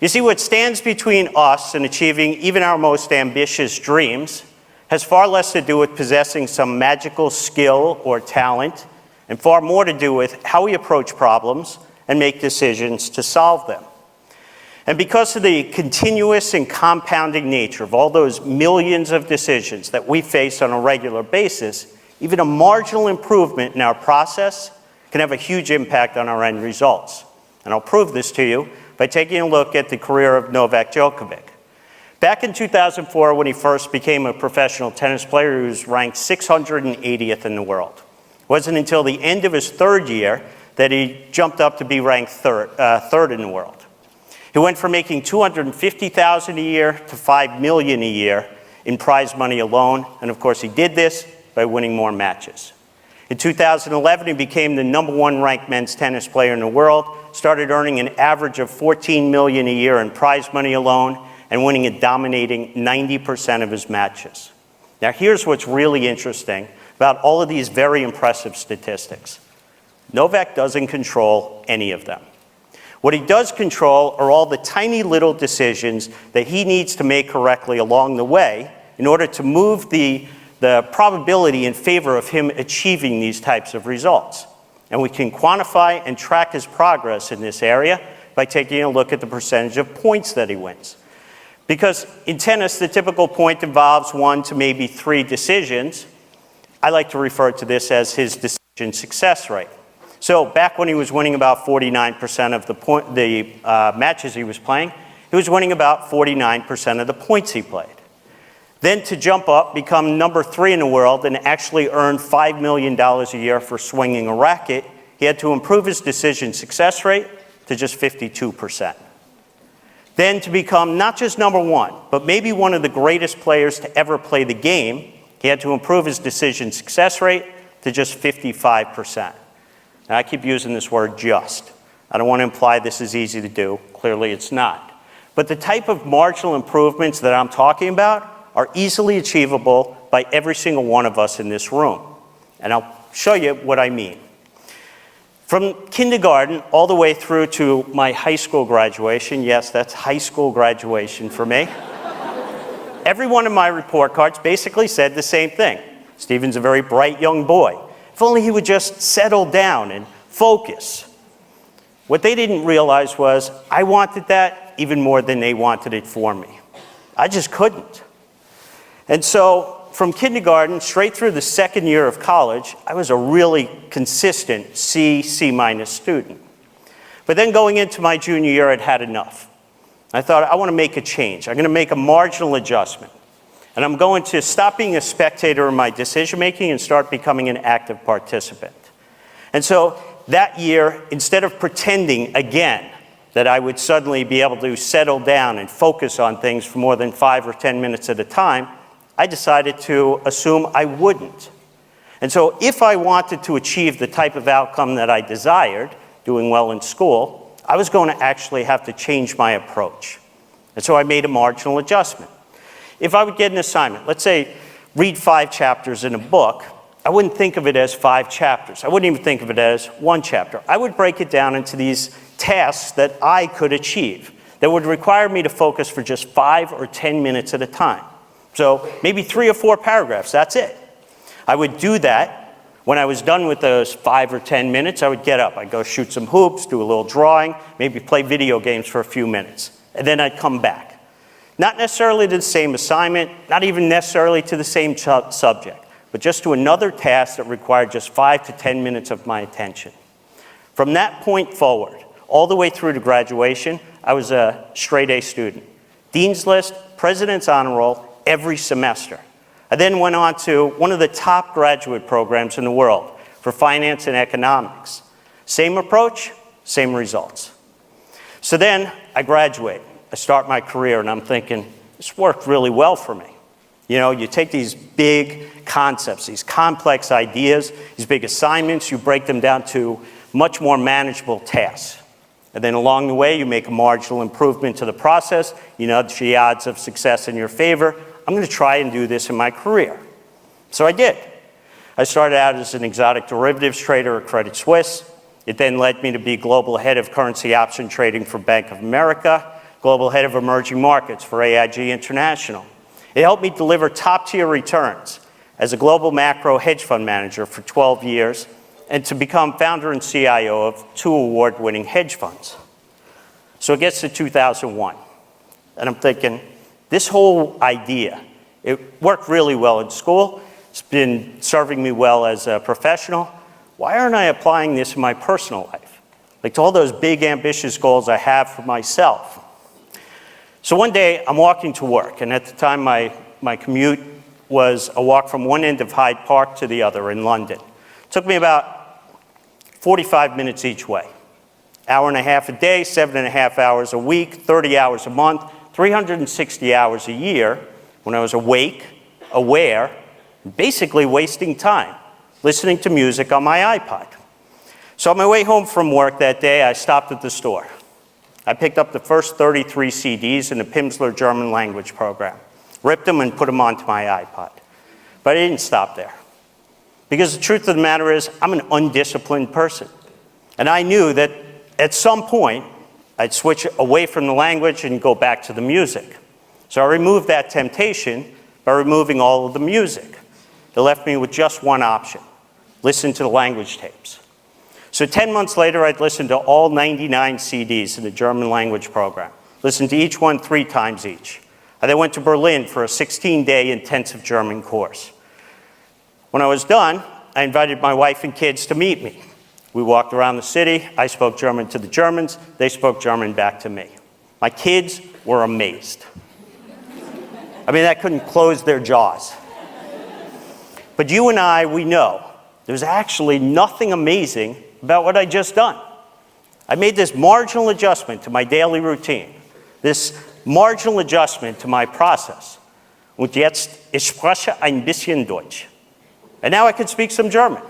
You see, what stands between us and achieving even our most ambitious dreams has far less to do with possessing some magical skill or talent, and far more to do with how we approach problems and make decisions to solve them. And because of the continuous and compounding nature of all those millions of decisions that we face on a regular basis, even a marginal improvement in our process can have a huge impact on our end results. And I'll prove this to you by taking a look at the career of Novak Djokovic. Back in 2004, when he first became a professional tennis player, he was ranked 680th in the world. It wasn't until the end of his third year that he jumped up to be ranked third in the world. He went from making $250,000 a year to $5 million a year in prize money alone, and of course he did this by winning more matches. In 2011, he became the #1 ranked men's tennis player in the world, started earning an average of $14 million a year in prize money alone, and winning a dominating 90% of his matches. Now here's what's really interesting about all of these very impressive statistics. Novak doesn't control any of them. What he does control are all the tiny little decisions that he needs to make correctly along the way in order to move the probability in favor of him achieving these types of results. And we can quantify and track his progress in this area by taking a look at the percentage of points that he wins. Because in tennis, the typical point involves 1 to maybe 3 decisions. I like to refer to this as his decision success rate. So back when he was winning about 49% of the matches he was playing, he was winning about 49% of the points he played. Then to jump up, become #3 in the world, and actually earn $5 million a year for swinging a racket, he had to improve his decision success rate to just 52%. Then to become not just #1, but maybe one of the greatest players to ever play the game, he had to improve his decision success rate to just 55%. Now, I keep using this word just. I don't want to imply this is easy to do. Clearly it's not. But the type of marginal improvements that I'm talking about are easily achievable by every single one of us in this room. And I'll show you what I mean. From kindergarten all the way through to my high school graduation, yes, that's high school graduation for me, every one of my report cards basically said the same thing. Stephen's a very bright young boy. If only he would just settle down and focus. What they didn't realize was I wanted that even more than they wanted it for me. I just couldn't. And so from kindergarten straight through the second year of college, I was a really consistent C minus student. But then going into my junior year, I'd had enough. I thought, I want to make a change. I'm going to make a marginal adjustment. And I'm going to stop being a spectator in my decision-making and start becoming an active participant. And so that year, instead of pretending again that I would suddenly be able to settle down and focus on things for more than 5 or 10 minutes at a time, I decided to assume I wouldn't. And so if I wanted to achieve the type of outcome that I desired, doing well in school, I was going to actually have to change my approach. And so I made a marginal adjustment. If I would get an assignment, let's say read 5 chapters in a book, I wouldn't think of it as 5 chapters. I wouldn't even think of it as 1 chapter. I would break it down into these tasks that I could achieve that would require me to focus for just 5 or 10 minutes at a time. So maybe 3 or 4 paragraphs, that's it. I would do that. When I was done with those 5 or 10 minutes, I would get up. I'd go shoot some hoops, do a little drawing, maybe play video games for a few minutes. And then I'd come back. Not necessarily to the same assignment, not even necessarily to the same subject, but just to another task that required just 5 to 10 minutes of my attention. From that point forward, all the way through to graduation, I was a straight A student. Dean's List, President's Honor Roll, every semester. I then went on to one of the top graduate programs in the world for finance and economics. Same approach, same results. So then I graduate. I start my career and I'm thinking, this worked really well for me. You know, you take these big concepts, these complex ideas, these big assignments, you break them down to much more manageable tasks. And then along the way, you make a marginal improvement to the process, you nudge the odds of success in your favor. I'm going to try and do this in my career. So I did. I started out as an exotic derivatives trader at Credit Suisse. It then led me to be global head of currency option trading for Bank of America. global head of emerging markets for AIG International. It helped me deliver top-tier returns as a global macro hedge fund manager for 12 years and to become founder and CIO of 2 award-winning hedge funds. So it gets to 2001, and I'm thinking, this whole idea, it worked really well in school. It's been serving me well as a professional. Why aren't I applying this in my personal life? Like to all those big, ambitious goals I have for myself. So one day, I'm walking to work, and at the time, my commute was a walk from one end of Hyde Park to the other in London. It took me about 45 minutes each way. Hour and a half a day, 7.5 hours a week, 30 hours a month, 360 hours a year when I was awake, aware, basically wasting time, listening to music on my iPod. So on my way home from work that day, I stopped at the store. I picked up the first 33 CDs in the Pimsleur German language program, ripped them and put them onto my iPod. But I didn't stop there. Because the truth of the matter is, I'm an undisciplined person. And I knew that at some point, I'd switch away from the language and go back to the music. So I removed that temptation by removing all of the music. It left me with just one option: listen to the language tapes. So 10 months later, I'd listened to all 99 CDs in the German language program, listened to each one 3 times each. I then went to Berlin for a 16-day intensive German course. When I was done, I invited my wife and kids to meet me. We walked around the city. I spoke German to the Germans. They spoke German back to me. My kids were amazed. I mean, that couldn't close their jaws. But you and I, we know there's actually nothing amazing about what I just done. I made this marginal adjustment to my daily routine, this marginal adjustment to my process. Und jetzt, ich spreche ein bisschen Deutsch. And now I can speak some German.